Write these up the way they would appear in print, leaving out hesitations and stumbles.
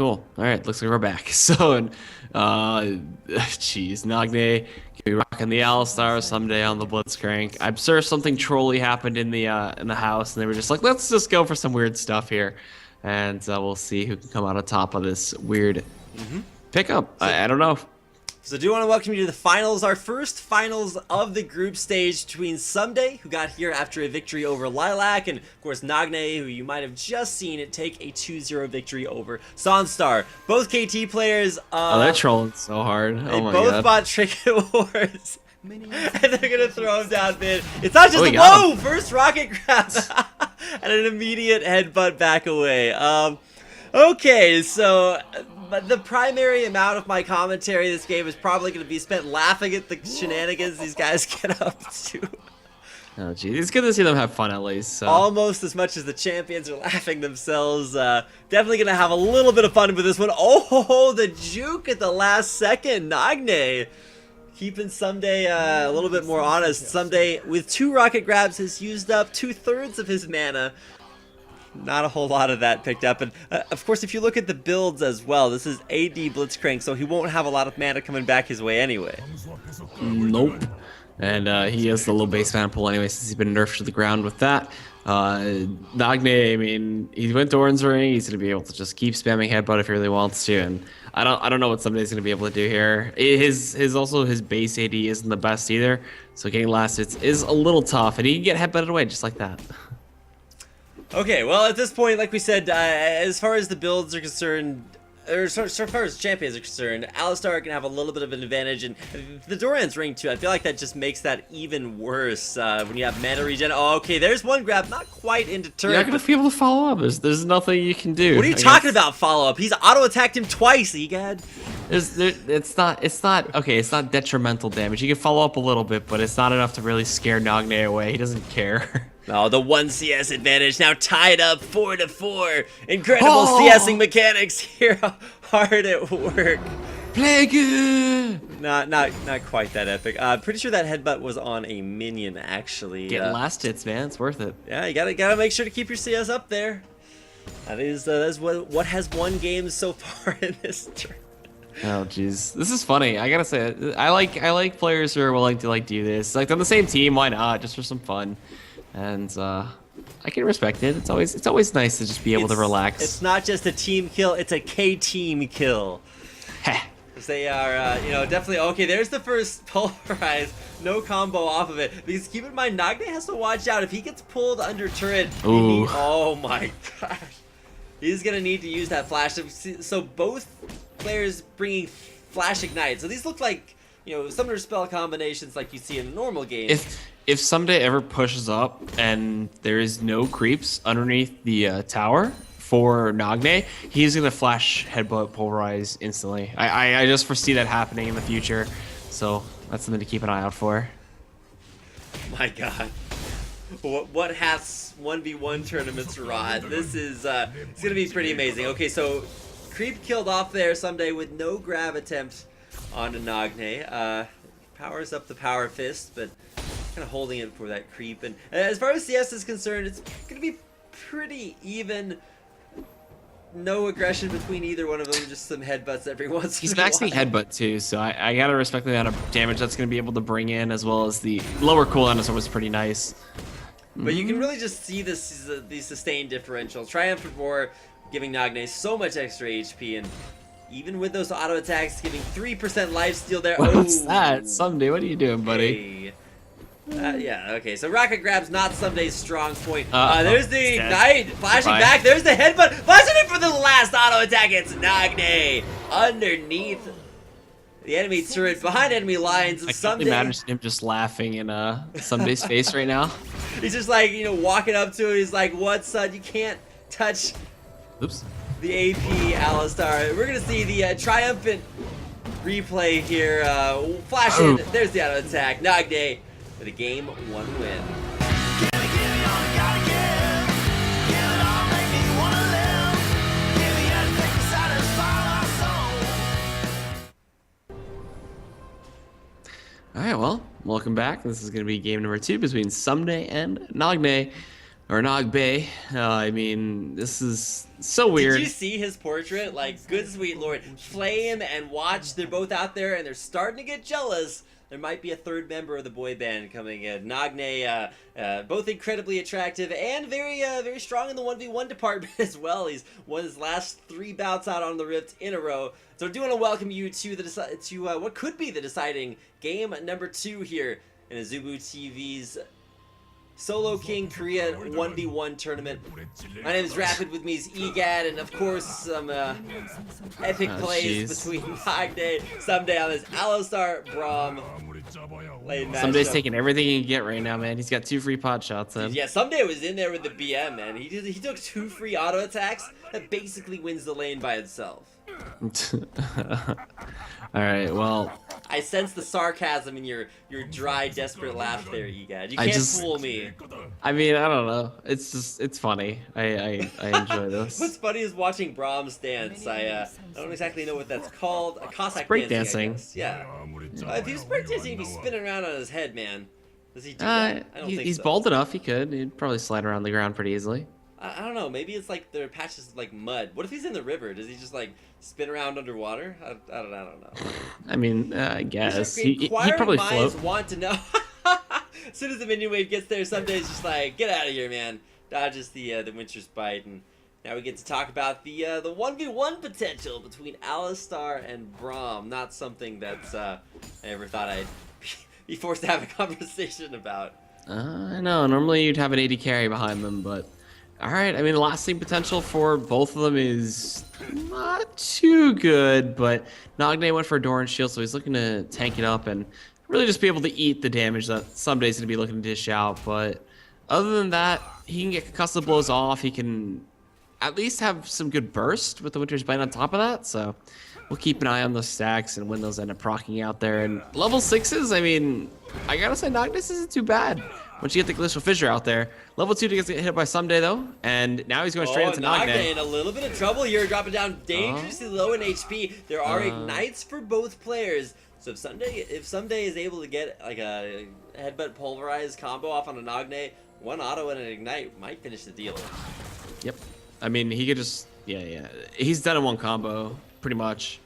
Cool. All right, looks like we're back. So, jeez, Nagne can be rocking the Alistar someday on the Blitzcrank. I'm sure something trolly happened in the house, and they were just like, let's just go for some weird stuff here, and we'll see who can come out on top of this weird pickup. So, I don't know. So I do want to welcome you to the finals, our first finals of the group stage between Ssumday, who got here after a victory over Lilac, and of course Nagne, who you might have just seen it take a 2-0 victory over Sonstar. Both KT players, Oh, they're trolling so hard. they Oh my both god. bought Trinket Wars. And they're gonna throw him down mid. It's not just Oh, a he got whoa! First rocket grab and an immediate headbutt back away. Okay, so the primary amount of my commentary this game is probably going to be spent laughing at the shenanigans these guys get up to. Oh, geez. It's good to see them have fun at least. So. Almost as much as the champions are laughing themselves. Definitely going to have a little bit of fun with this one. Oh, the juke at the last second. Nagne keeping Ssumday a little bit more honest. Ssumday, with 2 rocket grabs, has used up 2/3 of his mana. Not a whole lot of that picked up, and of course if you look at the builds as well, this is AD Blitzcrank, so he won't have a lot of mana coming back his way anyway. Nope. And he has the low base mana pool anyway since he's been nerfed to the ground with that. Nagne, I mean, he went Doran's Ring. He's gonna be able to just keep spamming headbutt if he really wants to, and I don't know what Ssumday's gonna be able to do here. His base AD isn't the best either, so getting last hits is a little tough, and he can get headbutted away just like that. Okay, well at this point, like we said, as far as the builds are concerned, or so far as champions are concerned, Alistar can have a little bit of an advantage, and the Doran's Ring too, I feel like that just makes that even worse when you have mana regen. Oh, okay, there's one grab, not quite into turret. You're not gonna be able to follow up. There's nothing you can do. What are you talking about follow-up? He's auto-attacked him twice, Egad. It's not okay. It's not detrimental damage. You can follow up a little bit, but it's not enough to really scare Nagne away. He doesn't care. Oh, the 1 CS advantage now tied up 4-4. Incredible CSing mechanics here, hard at work. Play good. Not quite that epic. Pretty sure that headbutt was on a minion actually. Get last hits, man. It's worth it. Yeah, you gotta make sure to keep your CS up there. That's what has won games so far in this tournament. Oh jeez, this is funny. I gotta say, I like players who are willing to do this. Like on the same team, why not? Just for some fun. And I can respect it. It's always nice to just be able to relax. It's not just a team kill; it's a K-team kill. Heh. They are, definitely okay. There's the first pulverize, no combo off of it. Because keep in mind, Nagne has to watch out if he gets pulled under turret. Ooh. Oh my gosh, he's gonna need to use that flash. So both players bringing flash ignite. So these look like summoner spell combinations like you see in a normal game. If Ssumday ever pushes up and there is no creeps underneath the tower for Nagne, he's gonna flash headbutt pulverize instantly. I just foresee that happening in the future, so that's something to keep an eye out for. My God, what has 1v1 tournaments rod? This is it's gonna be pretty amazing. Okay, so creep killed off there Ssumday with no grab attempt on Nagne. Powers up the power fist, but kind of holding it for that creep. And as far as CS is concerned, it's gonna be pretty even. No aggression between either one of them, just some headbutts every once in a while. He's maxing headbutt too, so I gotta respect the amount of damage that's gonna be able to bring in, as well as the lower cooldown is always pretty nice. But you can really just see this the sustained differential. Triumphant Roar giving Nagne so much extra HP, and even with those auto attacks, giving 3% lifesteal there. What's that? Ssumday, what are you doing, buddy? Hey. Yeah, okay, so rocket grab's not Ssumday's strong point. There's the ignite, flashing back, there's the headbutt, flashing it for the last auto attack. It's Nagne underneath the enemy turret, behind enemy lines. I can't imagine him just laughing in Ssumday's face right now. He's just like, walking up to him, he's like, what, son, you can't touch Oops. the AP Alistar. We're gonna see the triumphant replay here, flashing, there's the auto attack, Nagne with a game 1 win. Alright, well, welcome back. This is going to be game number 2 between Ssumday and Nagne. or Nagne. I mean, this is so weird. Did you see his portrait? Like, good sweet lord. Flame and Watch, they're both out there and they're starting to get jealous. There might be a third member of the boy band coming in. Nagne, both incredibly attractive and very strong in the 1v1 department as well. He's won his last 3 bouts out on the Rift in a row. So I do want to welcome you to what could be the deciding game number 2 here in GosuTV's Solo King Korea 1v1 tournament. My name is Rapid, with me is EGAD, and of course some epic plays between Nagne, Ssumday on this Alistar Braum lane matchup. Ssumday's taking everything he can get right now, man. He's got 2 free pot shots in. Yeah, Ssumday was in there with the BM, man. He took 2 free auto attacks that basically wins the lane by itself. Alright, well, I sense the sarcasm in your dry, desperate laugh there, EGAD. You can't fool me. I mean, I don't know. It's funny. I enjoy this. What's funny is watching Braum's dance. I don't exactly know what that's called. A Cossack break dancing. dancing. Yeah. If he was break dancing, he'd be spinning around on his head, man. Does he do that? I don't think he's so. bald enough. He could. He'd probably slide around the ground pretty easily. I don't know. Maybe it's like there are patches of like mud. What if he's in the river? Does he just like spin around underwater? I don't know. I mean, I guess he'd probably float. Want to know. As soon as the minion wave gets there, Ssumday is just like, get out of here, man. Dodges the Winter's Bite, and now we get to talk about the 1v1 potential between Alistar and Braum. Not something that's I ever thought I'd be forced to have a conversation about. I know. Normally you'd have an AD carry behind them, but all right. I mean, the lasting potential for both of them is not too good, but Nagne went for a Doran shield, so he's looking to tank it up and really just be able to eat the damage that Ssumday's going to be looking to dish out. But other than that, he can get concussive blows off. He can at least have some good burst with the Winter's Bite on top of that. So we'll keep an eye on those stacks and when those end up proccing out there. And level 6s, I mean, I gotta say, Nagne isn't too bad once you get the Glacial Fissure out there. Level 2 gets hit by Ssumday though, and now he's going straight into Nagne. In a little bit of trouble here, dropping down dangerously low in HP. There are ignites for both players. So if Ssumday is able to get like a headbutt pulverized combo off on a Nagne, 1 auto and an ignite might finish the deal. Yep. I mean, he could just, yeah. He's done in 1 combo, pretty much.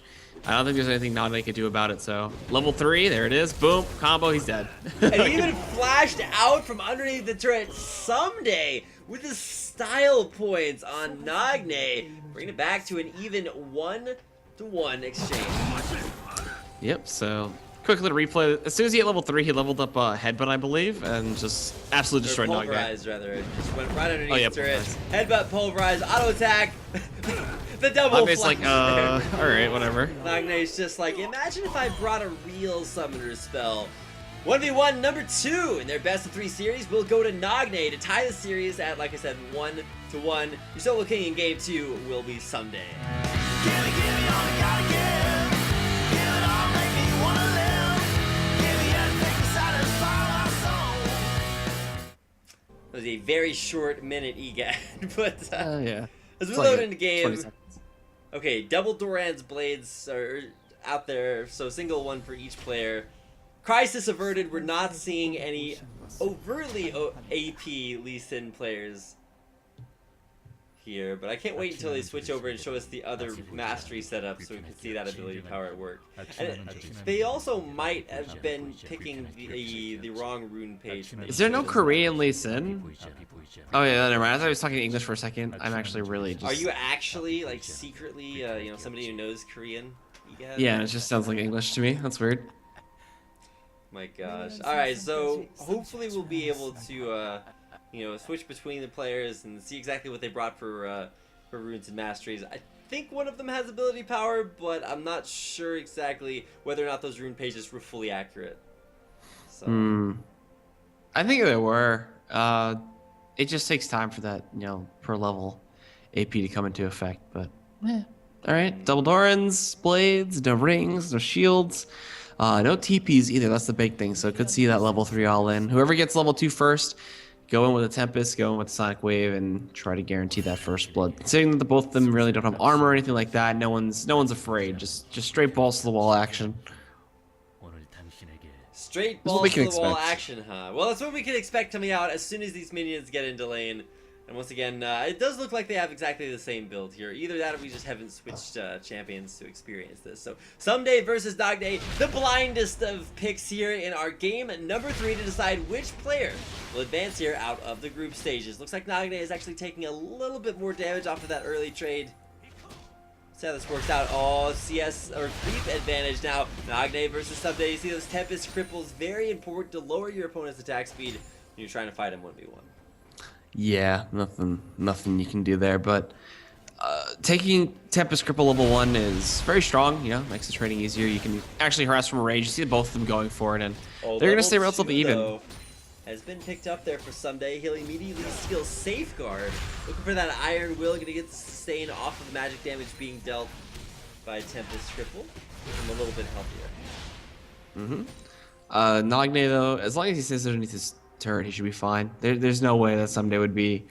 I don't think there's anything Nagne could do about it, so. Level 3, there it is. Boom, combo, he's dead. And he even flashed out from underneath the turret. Ssumday with his style points on Nagne, bringing it back to an even 1-to-1 exchange. Yep, so quick little replay. As soon as he hit level 3, he leveled up Headbutt, I believe, and just absolutely destroyed Nagne. Pulverized, rather. It just went right underneath the turret. Headbutt, pulverized, auto attack. The double Nagne's like, alright, whatever. Nagne's just like, imagine if I brought a real summoner spell. 1v1 number 2 in their best of 3 series will go to Nagne to tie the series at, like I said, 1-to-1. Your solo king in game 2 will be Ssumday. It was a very short minute, EGAD, but yeah. As we load into game, okay, double Doran's blades are out there, so single one for each player. Crisis averted, we're not seeing any overtly AP Lee Sin players here, but I can't wait until they switch over and show us the other mastery setup so we can see that ability power at work. And they also might have been picking the wrong rune page. Is there no Korean Lee Sin? Oh yeah, never mind. I thought I was talking English for a second. I'm actually really just... Are you actually, like, secretly, somebody who knows Korean? Yeah, it just sounds like English to me. That's weird. My gosh. Alright, so hopefully we'll be able to, switch between the players and see exactly what they brought for runes and masteries. I think one of them has ability power, but I'm not sure exactly whether or not those rune pages were fully accurate. So. I think they were. It just takes time for that, per level AP to come into effect, but alright. Double Dorans, blades, no rings, no shields. No TPs either, that's the big thing, so could see that level 3 all in. Whoever gets level 2 first, go in with a Tempest, go in with a Sonic Wave, and try to guarantee that first blood. Considering that both of them really don't have armor or anything like that, no one's afraid. Just straight balls to the wall action. Straight balls to the wall action, huh? Well, that's what we can expect coming out as soon as these minions get into lane. And once again, it does look like they have exactly the same build here. Either that or we just haven't switched champions to experience this. So, Ssumday versus Nagne, the blindest of picks here in our game number 3 to decide which player will advance here out of the group stages. Looks like Nagne is actually taking a little bit more damage off of that early trade. See how this works out. Oh, CS or creep advantage now. Nagne versus Ssumday. You see those Tempest cripples, very important to lower your opponent's attack speed when you're trying to fight him 1v1. Yeah, nothing you can do there, but taking Tempest Cripple level 1 is very strong, you know, makes the trading easier. You can actually harass from a range. You see both of them going for it, and they're going to stay relatively even. Though, has been picked up there for Ssumday. He'll immediately skill Safeguard. Looking for that Iron Will, going to get the sustain off of the magic damage being dealt by Tempest Cripple. Make him a little bit healthier. Nagne, though, as long as he stays underneath his turret, he should be fine. There's no way that Ssumday would be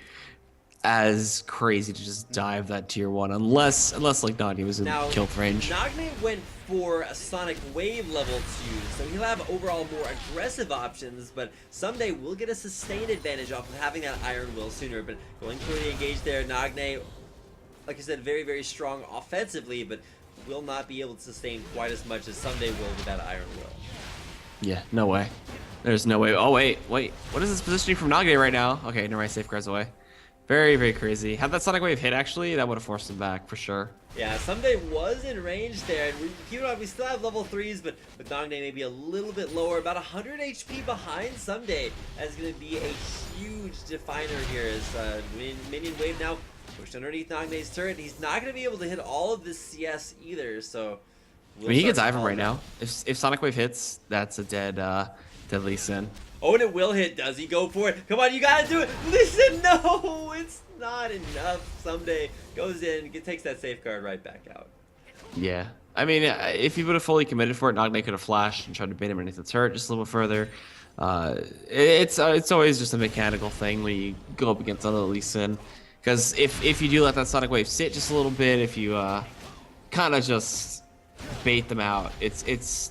as crazy to just dive that tier 1 unless like Nagne was in kill range. Nagne went for a Sonic Wave level 2, so he'll have overall more aggressive options, but Ssumday will get a sustained advantage off of having that Iron Will sooner. But going for the engage there, Nagne, like I said, very strong offensively, but will not be able to sustain quite as much as Ssumday will with that Iron Will. Yeah, no way. There's no way. Oh, wait. What is this positioning from Nagne right now? Okay, never mind. Safeguards away. Very crazy. Had that Sonic Wave hit, actually, that would have forced him back, for sure. Yeah, Ssumday was in range there, and keep it on, we still have level 3s, but with Nagne maybe a little bit lower, about 100 HP behind Ssumday. That's going to be a huge definer here as minion wave now pushed underneath Nagne's turret. He's not going to be able to hit all of this CS either, so... I mean, he gets Ivan right now. If Sonic Wave hits, that's a dead Lee Sin. Oh, and it will hit. Does he go for it? Come on, you gotta do it. Listen, no, it's not enough. Ssumday goes in, takes that safeguard right back out. Yeah. I mean, if he would have fully committed for it, Nagne could have flashed and tried to bait him underneath the turret just a little bit further. It's always just a mechanical thing when you go up against another Lee Sin. Because if you do let that Sonic Wave sit just a little bit, if you kind of just bait them out, it's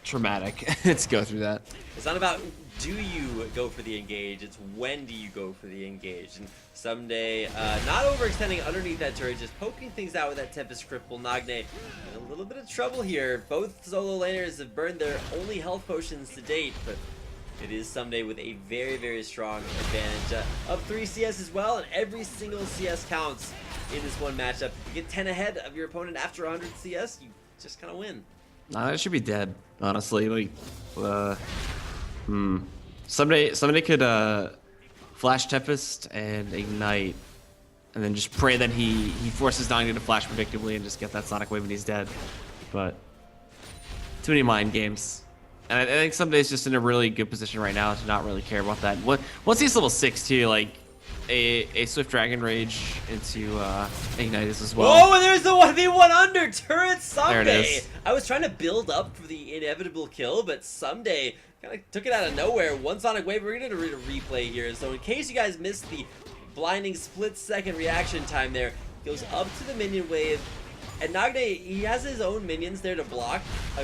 traumatic to go through that. It's not about do you go for the engage, it's when do you go for the engage. And Ssumday not overextending underneath that turret, just poking things out with that Tempest Cripple. Nagne in a little bit of trouble here. Both solo laners have burned their only health potions to date, but it is Ssumday with a very strong advantage. Up 3 CS as well, and every single CS counts in this one matchup. You get 10 ahead of your opponent after 100 CS, you just kind of win. Nah, that should be dead, honestly. Like, Somebody could flash Tempest and ignite, and then just pray that he forces Nagne to flash predictably and just get that Sonic Wave and he's dead. But too many mind games. And I think Ssumday's just in a really good position right now to not really care about that. Once he's level 6 too, like a Swift Dragon Rage into Ignite as well. Oh, and there's the 1v1 under turret Ssumday. There it is. I was trying to build up for the inevitable kill, but Ssumday kind of took it out of nowhere. One Sonic Wave. We're going to read a replay here. So in case you guys missed the blinding split-second reaction time there, goes up to the minion wave. And Nagne, he has his own minions there to block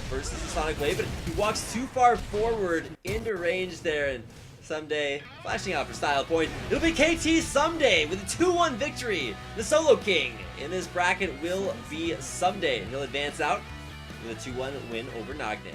versus the Sonic Wave, but he walks too far forward into range there, and Ssumday flashing out for style point. It'll be KT Ssumday with a 2-1 victory. The solo king in this bracket will be Ssumday, and he'll advance out with a 2-1 win over Nagne.